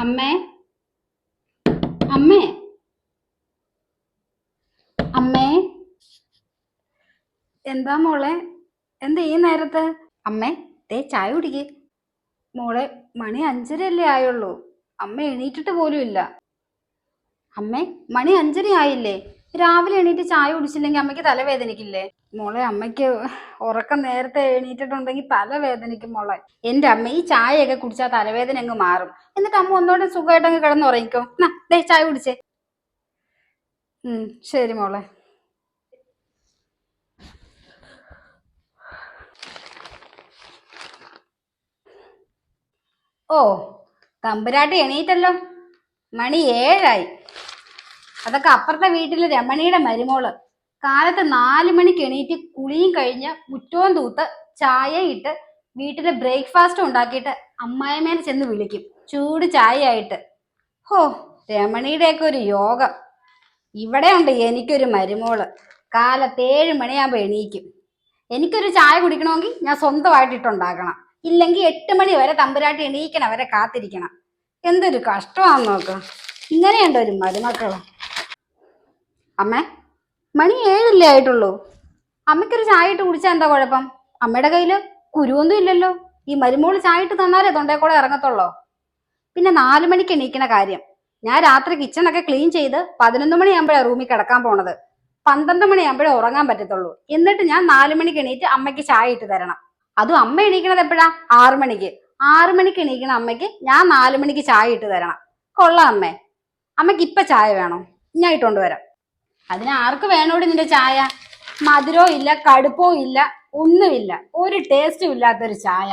അമ്മേ, അമ്മേ, അമ്മേ. എന്താ മോളെ? എന്താ ഈ നേരത്ത്? അമ്മേ, ദേ ചായ കുടിക്ക്. മോളെ, മണി 5:30 ആയുള്ളൂ. അമ്മ എണീറ്റിട്ട് പോലും ഇല്ല. അമ്മേ, മണി 5:30 ആയില്ലേ? രാവിലെ എണീറ്റ് ചായ കുടിച്ചില്ലെങ്കിൽ അമ്മയ്ക്ക് തലവേദനിക്കില്ലേ? മോളെ, അമ്മയ്ക്ക് ഉറക്കം നേരത്തെ എണീറ്റിട്ടുണ്ടെങ്കിൽ തലവേദനിക്കും മോളെ. എന്റെ അമ്മ, ഈ ചായയൊക്കെ കുടിച്ചാൽ തലവേദന അങ്ങ് മാറും. എന്നിട്ട് അമ്മ ഒന്നോടെ സുഖമായിട്ട് അങ്ങ് കിടന്നുറങ്ങിക്കോ. ദേ ചായ കുടിച്ചേ. ശരി മോളെ. ഓ, തമ്പുരാട്ടി എണീറ്റല്ലോ. മണി 7 ആയി. അതൊക്കെ അപ്പുറത്തെ വീട്ടിലെ രമണിയുടെ മരുമോള് കാലത്ത് 4 മണിക്ക് എണീറ്റ് കുളിയും കഴിഞ്ഞ് മുറ്റവും തൂത്ത് ചായ ഇട്ട് വീട്ടിലെ ബ്രേക്ക്ഫാസ്റ്റ് ഉണ്ടാക്കിയിട്ട് അമ്മായിമേനെ ചെന്ന് വിളിക്കും ചൂട് ചായ ആയിട്ട്. ഹോ, രമണിയുടെയൊക്കെ ഒരു യോഗം. ഇവിടെ ഉണ്ട് എനിക്കൊരു മരുമോള്. കാലത്ത് 7 മണിയാകുമ്പോ എണീക്കും. എനിക്കൊരു ചായ കുടിക്കണമെങ്കിൽ ഞാൻ സ്വന്തമായിട്ട് ഇട്ടുണ്ടാക്കണം. ഇല്ലെങ്കിൽ 8 മണി വരെ തമ്പുരാട്ടി എണീക്കണം വരെ കാത്തിരിക്കണം. എന്തൊരു കഷ്ടമാണെന്ന് നോക്ക്. ഇങ്ങനെയുണ്ട് ഒരു മരുമക്കള്. അമ്മേ, മണി 7 ആയിട്ടുള്ളൂ. അമ്മയ്ക്കൊരു ചായ ഇട്ട് കുടിച്ചാൽ എന്താ കുഴപ്പം? അമ്മയുടെ കയ്യില് കുരുവൊന്നും ഇല്ലല്ലോ. ഈ മരുമോള് ചായ ഇട്ട് തന്നാലേ തൊണ്ടേ കൂടെ ഇറങ്ങത്തുള്ളോ. പിന്നെ 4 മണിക്ക് എണീക്കണ കാര്യം. ഞാൻ രാത്രി കിച്ചണൊക്കെ ക്ലീൻ ചെയ്ത് 11 മണിയാകുമ്പോഴാണ് റൂമിൽ കിടക്കാൻ പോണത്. 12 മണിയാകുമ്പോഴേ ഉറങ്ങാൻ പറ്റത്തുള്ളൂ. എന്നിട്ട് ഞാൻ 4 മണിക്ക് എണീറ്റ് അമ്മയ്ക്ക് ചായ ഇട്ട് തരണം. അതും അമ്മ എണീക്കണത് എപ്പോഴാ? 6 മണിക്ക്. 6 മണിക്ക് എണീക്കണ അമ്മയ്ക്ക് ഞാൻ 4 മണിക്ക് ചായ ഇട്ട് തരണം. കൊള്ളാം അമ്മേ. അമ്മയ്ക്ക് ഇപ്പൊ ചായ വേണോ? ഞാൻ ഇട്ടോണ്ട് വരാം. അതിന് ആർക്ക് വേണോടി നിന്റെ ചായ? മധുരവും ഇല്ല, കടുപ്പവും ഇല്ല, ഒന്നുമില്ല. ഒരു ടേസ്റ്റും ഇല്ലാത്തൊരു ചായ.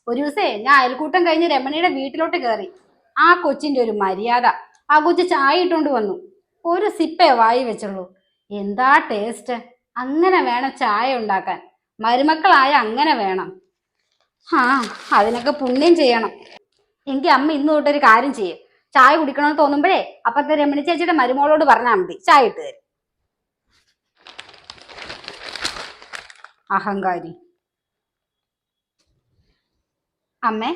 ഒരു ദിവസേ ഞാൻ അയൽക്കൂട്ടം കഴിഞ്ഞ് രമണിയുടെ വീട്ടിലോട്ട് കയറി. ആ കൊച്ചിന്റെ ഒരു മര്യാദ. ആ കൊച്ചു ചായ ഇട്ടോണ്ട് വന്നു. ഒരു സിപ്പേ വായി വെച്ചുള്ളൂ. എന്താ ടേസ്റ്റ്! അങ്ങനെ വേണം ചായ ഉണ്ടാക്കാൻ. മരുമക്കളായ അങ്ങനെ വേണം. ആ, അതിനൊക്കെ പുണ്യം ചെയ്യണം. എങ്കിൽ അമ്മ ഇന്ന് തൊട്ടൊരു കാര്യം ചെയ്യും. ചായ കുടിക്കണമെന്ന് തോന്നുമ്പോഴേ അപ്പത്തെ രമണി ചേച്ചിയുടെ മരുമോളോട് പറഞ്ഞാൽ മതി, ചായ ഇട്ട് തരും. അഹങ്കാരി. അമ്മേ,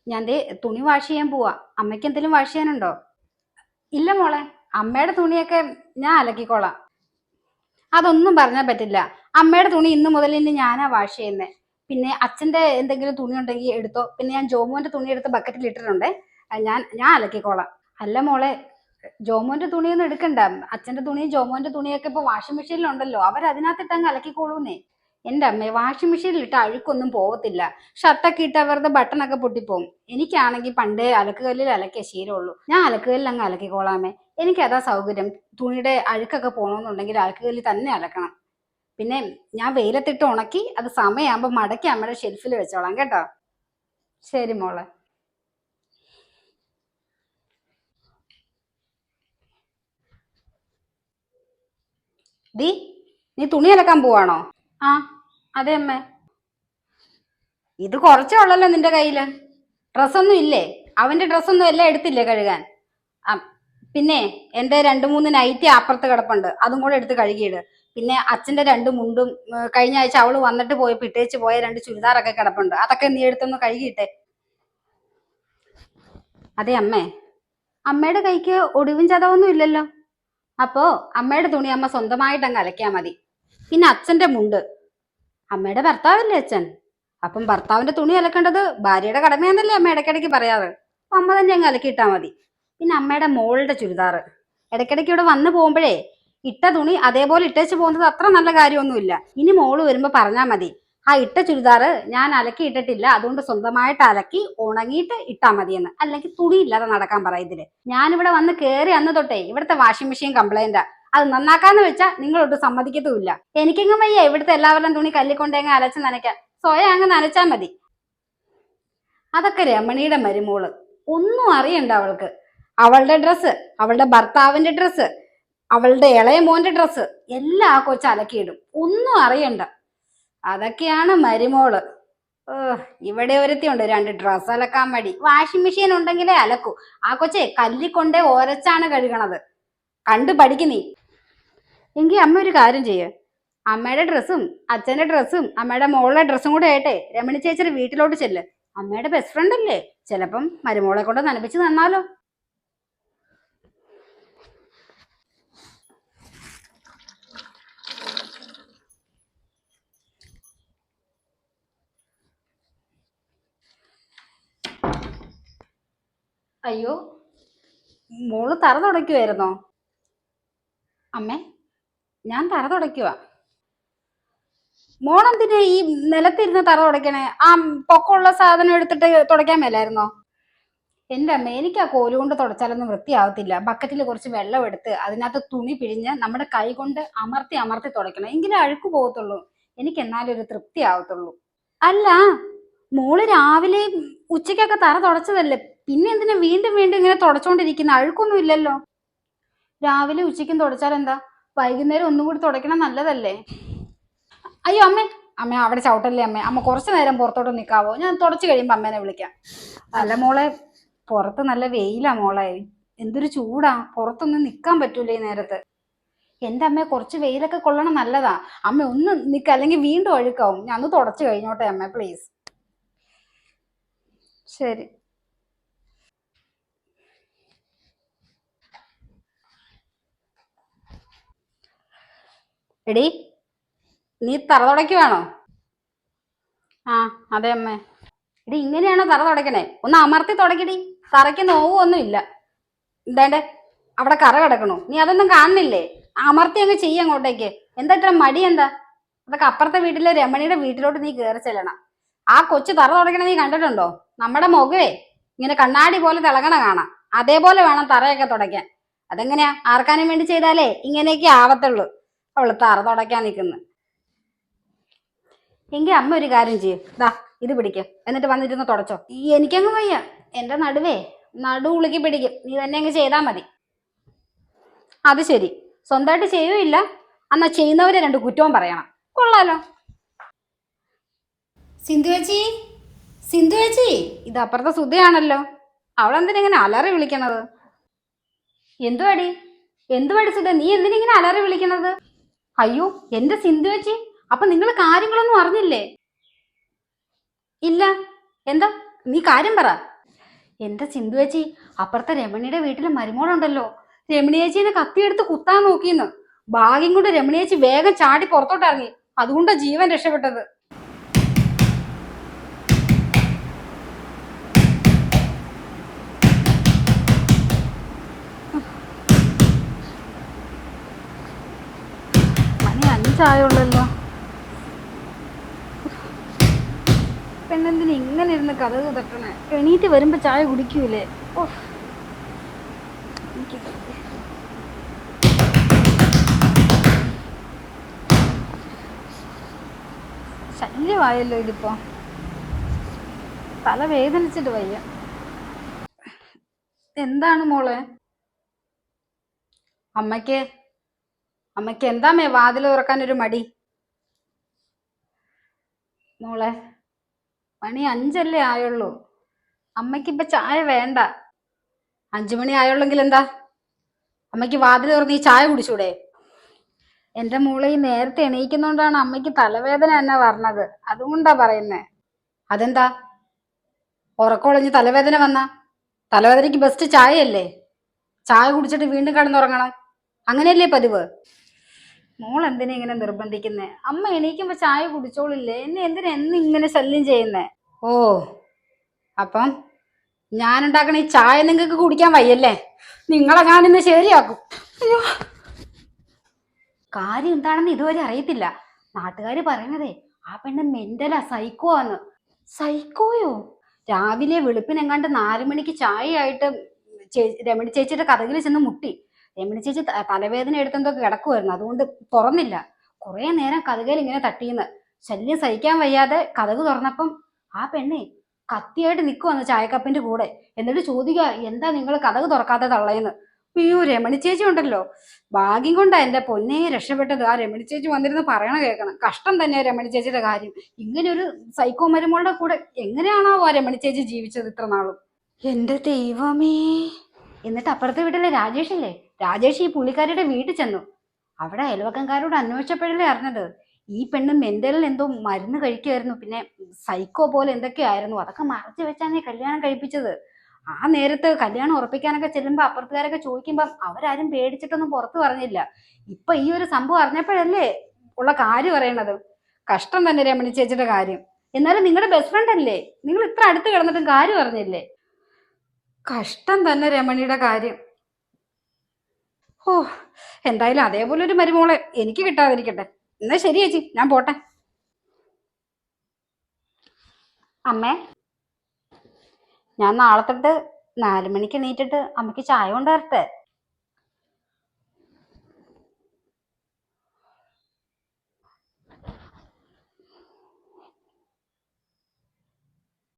ഞാൻ ദേ തുണി വാഷ് ചെയ്യാൻ പോവാ. അമ്മയ്ക്ക് എന്തെങ്കിലും വാഷ് ചെയ്യാനുണ്ടോ? ഇല്ല മോളെ, അമ്മയുടെ തുണിയൊക്കെ ഞാൻ അലക്കിക്കോളാം. അതൊന്നും പറഞ്ഞാൽ പറ്റില്ല. അമ്മയുടെ തുണി ഇന്ന് മുതൽ ഇനി ഞാനാ വാഷ് ചെയ്യുന്നത്. പിന്നെ അച്ഛന്റെ എന്തെങ്കിലും തുണി ഉണ്ടെങ്കിൽ എടുത്തോ. പിന്നെ ഞാൻ ജോമോന്റെ തുണി എടുത്ത് ബക്കറ്റിൽ ഇട്ടിട്ടുണ്ട്. ഞാൻ അലക്കിക്കോളാം. അല്ല മോളെ, ജോമോന്റെ തുണിയൊന്നും എടുക്കണ്ട. അച്ഛന്റെ തുണിയും ജോമോന്റെ തുണിയൊക്കെ ഇപ്പൊ വാഷിംഗ് മെഷീനിലുണ്ടല്ലോ. അവരതിനകത്തിട്ട് അങ്ങ് അലക്കിക്കോളൂന്നേ. എന്റെ അമ്മേ, വാഷിംഗ് മെഷീനിൽ ഇട്ട അഴുക്കൊന്നും പോകത്തില്ല. ഷർട്ടൊക്കെ ഇട്ട് അവരുടെ ബട്ടണൊക്കെ പൊട്ടിപ്പോവും. എനിക്കാണെങ്കിൽ പണ്ടേ അലക്കുകല്ലിൽ അലക്കിയ ശീലമുള്ളൂ. ഞാൻ അലക്കുകല്ലിൽ അങ്ങ് അലക്കിക്കോളാമേ. എനിക്കതാ സൗകര്യം. തുണിയുടെ അഴുക്കൊക്കെ പോകണമെന്നുണ്ടെങ്കിൽ അലക്കുകല്ലിൽ തന്നെ അലക്കണം. പിന്നെ ഞാൻ വെയിലത്തിട്ട് ഉണക്കി അത് സമയമാകുമ്പോൾ മടക്കി അമ്മയുടെ ഷെൽഫിൽ വെച്ചോളാം കേട്ടോ. ശരി മോളെ. ദീ, നീ തുണി അലക്കാൻ പോവാണോ? ആ, അതെ അമ്മേ. ഇത് കുറച്ചേ ഉള്ളല്ലോ നിന്റെ കയ്യില്. ഡ്രസ്സൊന്നും ഇല്ലേ? അവന്റെ ഡ്രസ്സൊന്നും എല്ലാം എടുത്തില്ലേ കഴുകാൻ? ആ, പിന്നെ എന്റെ 2-3 നൈറ്റി അപ്പുറത്ത് കിടപ്പുണ്ട്. അതും കൂടെ എടുത്ത് കഴുകിയിട്. പിന്നെ അച്ഛന്റെ 2 മുണ്ടും കഴിഞ്ഞ ആഴ്ച അവള് വന്നിട്ട് പോയപ്പോ ഇട്ടേച്ച് പോയ 2 ചുരിദാറൊക്കെ കിടപ്പുണ്ട്. അതൊക്കെ നീ എടുത്തൊന്ന് കഴുകിയിട്ടെ. അതെ അമ്മേ, അമ്മയുടെ കൈക്ക് ഒടിവും ചതവൊന്നും ഇല്ലല്ലോ. അപ്പോ അമ്മയുടെ തുണി അമ്മ സ്വന്തമായിട്ട് അങ്ങ് അലക്കിയാ മതി. പിന്നെ അച്ഛന്റെ മുണ്ട്, അമ്മയുടെ ഭർത്താവല്ലേ അച്ഛൻ. അപ്പം ഭർത്താവിന്റെ തുണി അലക്കേണ്ടത് ഭാര്യയുടെ കടമയാന്നല്ലേ അമ്മ ഇടയ്ക്കിടയ്ക്ക് പറയാറ്. അപ്പൊ അമ്മ തന്നെ അങ്ങ് അലക്കിയിട്ടാ മതി. പിന്നെ അമ്മയുടെ മോളുടെ ചുരിദാറ് ഇടയ്ക്കിടയ്ക്ക് ഇവിടെ വന്നു പോകുമ്പോഴേ ഇട്ട തുണി അതേപോലെ ഇട്ടേച്ച് പോകുന്നത് അത്ര നല്ല കാര്യമൊന്നുമില്ല. ഇനി മോള് വരുമ്പോ പറഞ്ഞാൽ മതി, ആ ഇട്ട ചുരിദാറ് ഞാൻ അലക്കി ഇട്ടിട്ടില്ല, അതുകൊണ്ട് സ്വന്തമായിട്ട് അലക്കി ഉണങ്ങിയിട്ട് ഇട്ടാ മതിയെന്ന്. അല്ലെങ്കിൽ തുണി ഇല്ലാതെ നടക്കാൻ പറ. ഇതില് ഞാനിവിടെ വന്ന് കേറി അന്ന് തൊട്ടേ ഇവിടുത്തെ വാഷിംഗ് മെഷീൻ കംപ്ലൈന്റാ. അത് നന്നാക്കാന്ന് വെച്ചാൽ നിങ്ങളൊട്ട് സമ്മതിക്കത്തുമില്ല. എനിക്കെങ്ങും വയ്യ ഇവിടുത്തെ എല്ലാവരുടെയും തുണി കല്ലിക്കൊണ്ടേങ്ങ് അലച്ച് നനയ്ക്കാൻ. സ്വയം അങ്ങ് നനച്ചാൽ മതി. അതൊക്കെ രമണിയുടെ മരുമോള്. ഒന്നും അറിയണ്ട അവൾക്ക്. അവളുടെ ഡ്രസ്സ്, അവളുടെ ഭർത്താവിന്റെ ഡ്രസ്സ്, അവളുടെ ഇളയ മോന്റെ ഡ്രസ്സ് എല്ലാം ആ കൊച്ചു അലക്കിയിടും. ഒന്നും അറിയണ്ട. അതൊക്കെയാണ് മരുമോള്. ഇവിടെ ഒരുത്തിയുണ്ട് 2 ഡ്രസ്സ് അലക്കാൻ മടി. വാഷിംഗ് മെഷീൻ ഉണ്ടെങ്കിലേ അലക്കൂ. ആ കൊച്ചെ കല്ലിക്കൊണ്ടേ ഒരച്ചാണ് കഴുകണത്. കണ്ടു പഠിക്ക് നീ. എങ്കിൽ അമ്മ ഒരു കാര്യം ചെയ്യ്. അമ്മയുടെ ഡ്രസ്സും അച്ഛന്റെ ഡ്രസ്സും അമ്മയുടെ മോളുടെ ഡ്രസ്സും കൂടെ ആയിട്ടെ രമണി ചേച്ചിയുടെ വീട്ടിലോട്ട് ചെല്ല്. അമ്മയുടെ ബെസ്റ്റ് ഫ്രണ്ട് അല്ലേ. ചിലപ്പം മരുമോളെ കൊണ്ട് നനപ്പിച്ച് തന്നാലോ. അയ്യോ, മോള് തറ തുടയ്ക്കുവായിരുന്നോ? അമ്മേ, ഞാൻ തറ തുടയ്ക്കുവാ. മോളെന്തിനാ ഈ നിലത്തിരുന്ന് തറ തുടയ്ക്കണേ? ആ പൊക്കമുള്ള സാധനം എടുത്തിട്ട് തുടയ്ക്കാൻ മേലായിരുന്നോ? എന്റെ അമ്മ, എനിക്ക് ആ കോല് കൊണ്ട് തുടച്ചാലൊന്നും വൃത്തിയാവത്തില്ല. ബക്കറ്റിൽ കുറച്ച് വെള്ളം എടുത്ത് അതിനകത്ത് തുണി പിഴിഞ്ഞ് നമ്മുടെ കൈ കൊണ്ട് അമർത്തി അമർത്തി തുടയ്ക്കണം, എങ്കിലേ അഴുക്ക് പോകത്തുള്ളൂ. എനിക്ക് എന്നാലും ഒരു തൃപ്തി ആവത്തുള്ളൂ. അല്ല, മോള് രാവിലെ ഉച്ചയ്ക്കൊക്കെ തറ തുടച്ചതല്ലേ, പിന്നെ എന്തിനാ വീണ്ടും വീണ്ടും ഇങ്ങനെ തുടച്ചോണ്ടിരിക്കുന്ന? അഴുക്കൊന്നും ഇല്ലല്ലോ. രാവിലെ ഉച്ചയ്ക്കും തുടച്ചാൽ എന്താ, വൈകുന്നേരം ഒന്നും കൂടി തുടയ്ക്കണം, നല്ലതല്ലേ? അയ്യോ അമ്മേ, അമ്മ അവിടെ ചവിട്ടല്ലേ അമ്മേ. അമ്മ കുറച്ചു നേരം പുറത്തോട്ട് നിൽക്കാവോ? ഞാൻ തുടച്ചു കഴിയുമ്പോ അമ്മേനെ വിളിക്കാം. അല്ല മോളെ, പുറത്ത് നല്ല വെയിലാ മോളെ. എന്തൊരു ചൂടാ, പുറത്തൊന്നും നിക്കാൻ പറ്റൂല ഈ നേരത്ത്. എന്റെ അമ്മ, കുറച്ച് വെയിലൊക്കെ കൊള്ളണം, നല്ലതാ. അമ്മ ഒന്ന് നിക്ക, അല്ലെങ്കിൽ വീണ്ടും അഴുക്കാവും. ഞാൻ ഒന്ന് തുടച്ചു കഴിഞ്ഞോട്ടെ അമ്മ, പ്ലീസ്. ശരി. എടി, നീ തറ തുടയ്ക്കുവാണോ? ആ അതെ അമ്മേ. എടി, ഇങ്ങനെയാണോ തറ തുടയ്ക്കണേ? ഒന്ന് അമർത്തി തുടക്കടി, തറയ്ക്ക് നോവൊന്നും ഇല്ല. എന്താണ്ട് അവിടെ കറ കിടക്കണു, നീ അതൊന്നും കാണുന്നില്ലേ? അമർത്തി അങ്ങ് ചെയ്യ അങ്ങോട്ടേക്ക്. എന്താ ഇത്ര മടി എന്താ? അതൊക്കെ അപ്പുറത്തെ വീട്ടിലെ രമണിയുടെ വീട്ടിലോട്ട് നീ കയറി ചെല്ലണം. ആ കൊച്ചു തറ തുടയ്ക്കണ നീ കണ്ടിട്ടുണ്ടോ? നമ്മുടെ മുഖവേ ഇങ്ങനെ കണ്ണാടി പോലെ തിളങ്ങണ കാണാം. അതേപോലെ വേണം തറയൊക്കെ തുടയ്ക്കാൻ. അതെങ്ങനെയാ? ആർക്കാനും വേണ്ടി ചെയ്താലേ ഇങ്ങനെയൊക്കെ ആവത്തുള്ളൂ. അവള് തറ തുടയ്ക്കാൻ നിൽക്കുന്നു. എങ്കിൽ അമ്മ ഒരു കാര്യം ചെയ്യും, ദാ ഇത് പിടിക്കും, എന്നിട്ട് വന്നിരുന്ന് തുടച്ചോ. എനിക്കങ്ങ് വയ്യ, എന്റെ നടുവേ നടു ഉളുക്കി പിടിക്കും. നീ തന്നെ അങ്ങ് ചെയ്താ മതി. അത് ശരി, സ്വന്തമായിട്ട് ചെയ്യുകയില്ല, എന്നാ ചെയ്യുന്നവരെ രണ്ട് കുറ്റവും പറയണം. കൊള്ളാലോ. സിന്ധു ചേച്ചി, സിന്ധു ചേച്ചി, ഇത് അപ്പുറത്തെ സുധയാണല്ലോ. അവളെന്തിനിങ്ങനെ അലറി വിളിക്കണത്? എന്തുവാടി, എന്തുവാടി സുധ, നീ എന്തിനിങ്ങനെ അലറി വിളിക്കണത്? അയ്യോ എന്റെ സിന്ധു ചേച്ചി, അപ്പൊ നിങ്ങൾ കാര്യങ്ങളൊന്നും അറിഞ്ഞില്ലേ? ഇല്ല. എന്താ, നീ കാര്യം പറ. എന്റെ സിന്ധു ചേച്ചി, അപ്പുറത്തെ രമണിയുടെ വീട്ടിലെ മരുമോളുണ്ടല്ലോ, രമണി ചേച്ചീനെ കത്തിയെടുത്ത് കുത്താൻ നോക്കിന്ന്. ഭാഗ്യം കൊണ്ട് രമണി ചേച്ചി വേഗം ചാടി പുറത്തോട്ട് ഇറങ്ങി, അതുകൊണ്ടാ ജീവൻ രക്ഷപ്പെട്ടത്. മണി 5 ആയുള്ളല്ലോ. പെണ്ണെന്തിന് ഇങ്ങനെ ഇരുന്ന് കഥക് തട്ടണേ? എണീറ്റ് വരുമ്പോ ചായ കുടിക്കൂലേ? ശല്യമായല്ലോ ഇതിപ്പോ, തല വേദനിച്ചിട്ട് വയ്യ. എന്താണ് മോളെ? അമ്മയ്ക്ക് അമ്മയ്ക്ക് എന്താമേ വാതിൽ തുറക്കാൻ ഒരു മടി? മോളെ, മണി 5 അല്ലേ ആയുള്ളൂ. അമ്മയ്ക്ക് ഇപ്പൊ ചായ വേണ്ട. 5 മണി ആയുള്ളെങ്കിൽ എന്താ, അമ്മയ്ക്ക് വാതിൽ തുറന്ന് ഈ ചായ കുടിച്ചൂടെ? എന്റെ മോളെ, ഈ നേരത്തെ എണീക്കുന്നോണ്ടാണ് അമ്മയ്ക്ക് തലവേദന തന്നെ പറഞ്ഞത്, അതുകൊണ്ടാ പറയുന്നേ. അതെന്താ, ഉറക്കമൊളഞ്ഞ് തലവേദന വന്ന? തലവേദനയ്ക്ക് ബെസ്റ്റ് ചായയല്ലേ? ചായ കുടിച്ചിട്ട് വീണ്ടും കിടന്നുറങ്ങണം, അങ്ങനെയല്ലേ പതിവ്? മോൾ എന്തിനാ ഇങ്ങനെ നിർബന്ധിക്കുന്നേ? അമ്മ എണീക്കുമ്പോ ചായ കുടിച്ചോളില്ലേ, എന്നെ എന്തിനാ എന്നും ഇങ്ങനെ ശല്യം ചെയ്യുന്നേ? ഓ, അപ്പം ഞാനുണ്ടാക്കണ ഈ ചായ നിങ്ങൾക്ക് കുടിക്കാൻ വയ്യല്ലേ? നിങ്ങളെ ഞാനിന്ന് ശരിയാക്കും. അയ്യോ, കാര്യം എന്താണെന്ന് ഇതുവരെ അറിയത്തില്ല. നാട്ടുകാര് പറയണതേ ആ പെണ്ണ് മെന്റലാ, സൈക്കോ ആന്ന്. സൈക്കോയോ? രാവിലെ വെളുപ്പിനെങ്ങാണ്ട് 4 മണിക്ക് ചായയായിട്ട് രമണി ചേച്ചിയുടെ കഥകിൽ ചെന്ന് മുട്ടി. രമണി ചേച്ചി തലവേദന എടുത്തെന്തോ കിടക്കുമായിരുന്നു, അതുകൊണ്ട് തുറന്നില്ല. കുറെ നേരം കഥകയിൽ ഇങ്ങനെ തട്ടിയെന്ന്. ശല്യം സഹിക്കാൻ വയ്യാതെ കഥക് തുറന്നപ്പം ആ പെണ്ണെ കത്തിയായിട്ട് നിൽക്കുവന്ന് ചായക്കപ്പിന്റെ കൂടെ. എന്നിട്ട് ചോദിക്കുക, എന്താ നിങ്ങൾ കഥക് തുറക്കാതെ തള്ളയെന്ന്. അയ്യോ, രമണി ചേച്ചി ഉണ്ടല്ലോ, ഭാഗ്യം കൊണ്ടാ എന്റെ പൊന്നെ രക്ഷപ്പെട്ടത്. ആ രമണി ചേച്ചി വന്നിരുന്ന് പറയണ കേൾക്കണം. കഷ്ടം തന്നെയാ രമണി ചേച്ചിയുടെ കാര്യം. ഇങ്ങനെ ഒരു സൈക്കോ മരുമോളുടെ കൂടെ എങ്ങനെയാണോ ആ രമണി ചേച്ചി ജീവിച്ചത് ഇത്ര നാളും? എന്റെ ദൈവമേ. എന്നിട്ട് അപ്പുറത്തെ വീട്ടിലെ രാജേഷില്ലേ, രാജേഷ് ഈ പുള്ളിക്കാരിയുടെ വീട്ടിൽ ചെന്നു. അവിടെ അയൽവക്കംകാരോട് അന്വേഷിച്ചപ്പോഴല്ലേ അറിഞ്ഞത് ഈ പെണ്ണ് മെന്റലിന് എന്തോ മരുന്ന് കഴിക്കുമായിരുന്നു, പിന്നെ സൈക്കോ പോലെ എന്തൊക്കെയായിരുന്നു. അതൊക്കെ മറച്ചു വെച്ചാണ് കല്യാണം കഴിപ്പിച്ചത്. ആ നേരത്ത് കല്യാണം ഉറപ്പിക്കാനൊക്കെ ചെല്ലുമ്പോ അപ്പുറത്തുകാരൊക്കെ ചോദിക്കുമ്പം അവരാരും പേടിച്ചിട്ടൊന്നും പുറത്തു പറഞ്ഞില്ല. ഇപ്പൊ ഈ ഒരു സംഭവം അറിഞ്ഞപ്പോഴല്ലേ ഉള്ള കാര്യം പറയണത്. കഷ്ടം തന്നെ രമണി ചേച്ചിയുടെ കാര്യം. എന്നാലും നിങ്ങളുടെ ബെസ്റ്റ് ഫ്രണ്ട് അല്ലേ, നിങ്ങൾ ഇത്ര അടുത്ത് കിടന്നിട്ടും കാര്യം അറിഞ്ഞില്ലേ? കഷ്ടം തന്നെ രമണിയുടെ കാര്യം. ഓ, എന്തായാലും അതേപോലെ ഒരു മരുമോളെ എനിക്ക് കിട്ടാതിരിക്കട്ടെ. എന്നാ ശരി ചേച്ചി, ഞാൻ പോട്ടെ. അമ്മേ, ഞാൻ നാളെ തൊട്ട് 4 മണിക്ക് എണീറ്റിട്ട് അമ്മയ്ക്ക് ചായ കൊണ്ടുവരട്ടെ?